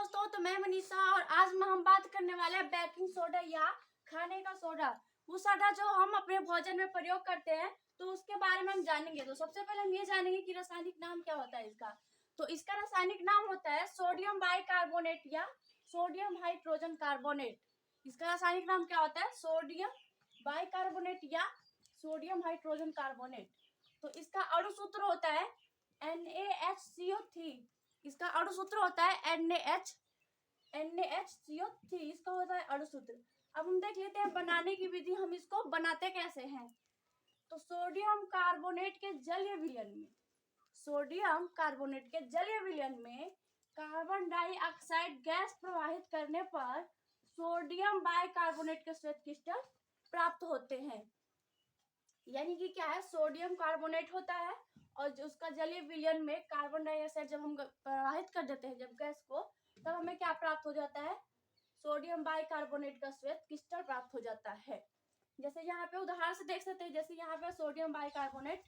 दोस्तों, तो मैं मनीषा और आज हम बात करने वाले हैं बेकिंग सोडा या खाने का सोडा। वो सोडा जो हम अपने भोजन में प्रयोग करते हैं, तो उसके बारे में हम जानेंगे। तो सबसे पहले हम ये जानेंगे कि रासायनिक नाम क्या होता है इसका। तो इसका रासायनिक नाम होता है सोडियम बाइकार्बोनेट या सोडियम हाइड्रोजन कार्बोनेट। इसका रासायनिक नाम क्या होता है? सोडियम बाइकार्बोनेट या सोडियम हाइड्रोजन कार्बोनेट। तो इसका अणु सूत्र होता है NaHCO3। इसका अणु सूत्र होता है NaHCO3। इसका होता है अणु सूत्र। अब हम देख लेते हैं बनाने की विधि, हम इसको बनाते कैसे हैं। तो सोडियम कार्बोनेट के जलीय विलयन में कार्बन डाइऑक्साइड गैस प्रवाहित करने पर सोडियम बाइकार्बोनेट के श्वेत क्रिस्टल प्राप्त होते हैं। यानी कि क्या है, सोडियम कार्बोनेट होता है और जो उसका जलीय विलयन में कार्बन डाइऑक्साइड जब हम प्रवाहित कर देते हैं जब गैस को, तब हमें क्या प्राप्त हो जाता है? सोडियम बाइकार्बोनेट का श्वेत क्रिस्टल प्राप्त हो जाता है। जैसे यहाँ पे उदाहरण से देख सकते हैं, जैसे यहाँ पे सोडियम बाइकार्बोनेट,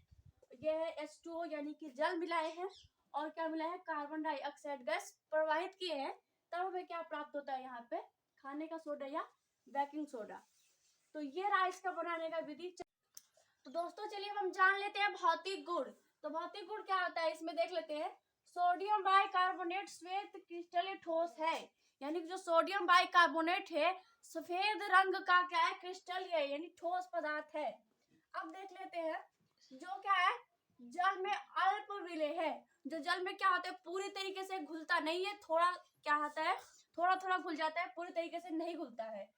ये है H2O यानी कि जल मिलाए हैं और क्या मिला है? कार्बन डाइऑक्साइड गैस प्रवाहित किए हैं, तब हमें क्या प्राप्त होता है? यहाँ पे खाने का सोडा या बेकिंग सोडा। तो ये रहा इसका बनाने का विधि। तो दोस्तों चलिए हम जान लेते हैं भौतिक गुण। तो भौतिक गुण क्या होता है इसमें देख लेते हैं। सोडियम बाइकार्बोनेट श्वेत क्रिस्टलीय ठोस है, यानी कि जो सोडियम बाइकार्बोनेट है सफेद रंग का क्या है? क्रिस्टलीय यानी ठोस पदार्थ है। अब देख लेते हैं जो क्या है, जल में अल्प विलय है। जो जल में क्या होता है, पूरी तरीके से घुलता नहीं है, थोड़ा क्या होता है, थोड़ा थोड़ा घुल जाता है, पूरी तरीके से नहीं घुलता है।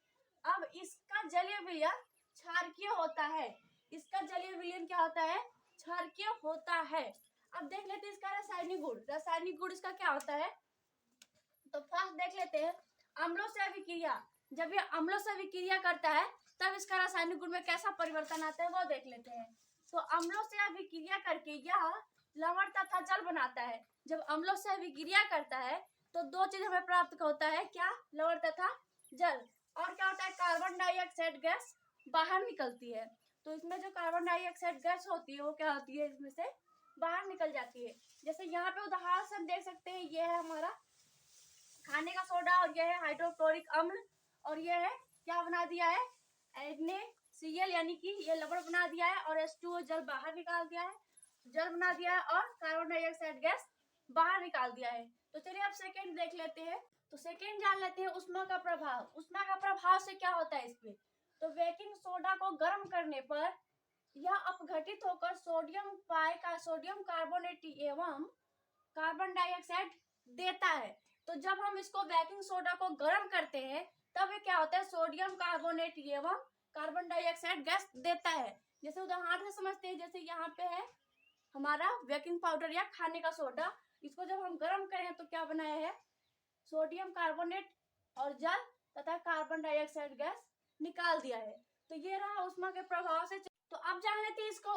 अब इसका जलीय विलयन क्षारकीय होता है। इसका जलीय विलयन क्या होता है? क्षारकीय होता है। अब देख लेते हैं इसका रासायनिक गुण। रासायनिक गुण इसका क्या होता है? तो फर्स्ट देख लेते हैं अम्लों से अभिक्रिया। जब ये अम्लों से अभिक्रिया करता है तब इसका रासायनिक गुण में कैसा परिवर्तन आता है वो देख लेते हैं। तो अम्लों से अभिक्रिया करके यह लवण तथा जल बनाता है। जब अम्लों से अभिक्रिया करता है तो दो चीज हमें प्राप्त होता है, क्या? लवण तथा जल। और क्या होता है? कार्बन डाइऑक्साइड गैस बाहर निकलती है। तो इसमें जो कार्बन डाइऑक्साइड गैस होती है वो क्या होती है? इसमें से बाहर निकल जाती है। जैसे यहाँ पे उदाहरण से हम देख सकते हैं, ये है हमारा खाने का सोडा और ये है हाइड्रोक्लोरिक अम्ल और ये है क्या बना दिया है? NaCl यानी कि ये लवण बना दिया है और H2O जल बाहर निकाल दिया है, जल बना दिया है और कार्बन डाइऑक्साइड गैस बाहर निकाल दिया है। तो चलिए अब सेकेंड देख लेते हैं। तो सेकेंड जान लेते हैं ऊष्मा का प्रभाव। ऊष्मा का प्रभाव से क्या होता है इसमें। तो बेकिंग सोडा को गर्म करने पर यह अपघटित होकर सोडियम कार्बोनेट एवं कार्बन डाइऑक्साइड देता है। तो जब हम इसको बेकिंग सोडा को गर्म करते हैं तब ये क्या होता है? सोडियम कार्बोनेट एवं कार्बन डाइऑक्साइड गैस देता है। जैसे उदाहरण से समझते हैं, जैसे यहाँ पे है हमारा बेकिंग पाउडर या खाने का सोडा। इसको जब हम गर्म करें तो क्या बनाया है? सोडियम कार्बोनेट और जल तथा कार्बन डाइऑक्साइड गैस निकाल दिया है। तो ये रहा ऊष्मा के प्रभाव से। तो अब जान लेते हैं इसका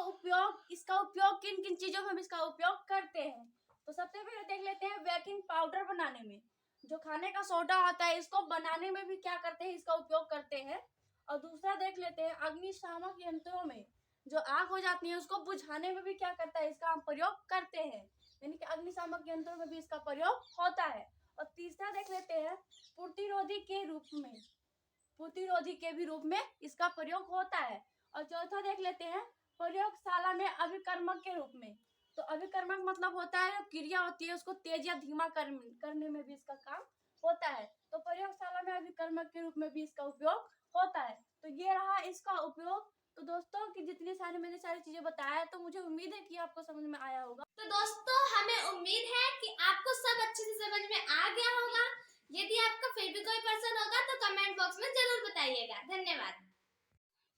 उपयोग किन किन चीजों में हम इसका उपयोग करते हैं। तो सबसे पहले देख लेते हैं बेकिंग पाउडर बनाने में। जो खाने का सोडा होता है इसको बनाने में भी क्या करते हैं? इसका उपयोग करते हैं। और दूसरा देख लेते हैं अग्निशामक यंत्रों में जो आग हो जाती है उसको बुझाने में भी क्या करता है? इसका हम प्रयोग करते हैं, यानी कि अग्निशामक यंत्रों में भी इसका प्रयोग होता है। और तीसरा देख लेते हैं प्रतिरोधी के भी रूप में इसका प्रयोग होता है। और चौथा देख लेते हैं प्रयोगशाला में अभिकर्मक के रूप में। तो अभिकर्मक मतलब होता है क्रिया होती है उसको तेज या धीमा करने में भी इसका काम होता है। तो प्रयोगशाला में अभिकर्मक के रूप में भी इसका उपयोग होता है। तो ये रहा इसका उपयोग। तो दोस्तों की जितनी मैंने सारी चीजें बताया तो मुझे उम्मीद है कि आपको समझ में आया होगा। तो दोस्तों हमें उम्मीद है कि आपको सब अच्छे से समझ में आ गया होगा। यदि आपका फिर भी कोई प्रश्न होगा तो कमेंट बॉक्स में जरूर बताइएगा। धन्यवाद।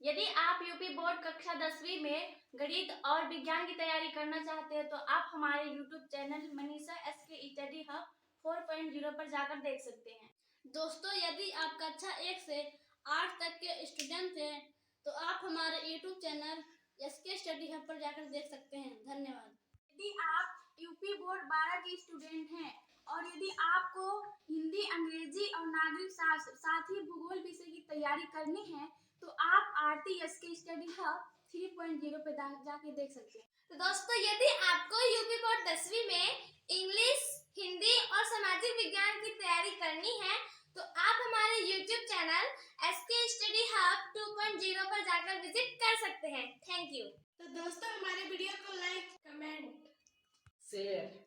यदि आप यूपी बोर्ड कक्षा 10वीं में गणित और विज्ञान की तैयारी करना चाहते हैं तो आप हमारे YouTube channel Manisha SK study hub 4.0 पर जाकर देख सकते हैं। दोस्तों यदि आप कक्षा 1 से 8 तक के स्टूडेंट हैं तो आप हमारे YouTube channel SK study hub पर जाकर देख सकते हैं। धन्यवाद। यदि आप यूपी बोर्ड 12 के स्टूडेंट हैं और यदि आपको हिंदी, अंग्रेजी और नागरिक साथ ही भूगोल विषय की तैयारी करनी है तो आप आरती SK स्टडी हब 3.0 पे जाके देख सकते हैं। तो दोस्तों यदि आपको यूपी बोर्ड 10वीं में इंग्लिश, हिंदी और सामाजिक विज्ञान की तैयारी करनी है तो आप हमारे YouTube channel SK Study Hub 2.0 पर जाकर विजिट कर सकते हैं। Thank you. तो दोस्तों हमारे वीडियो को लाइक, कमेंट, शेयर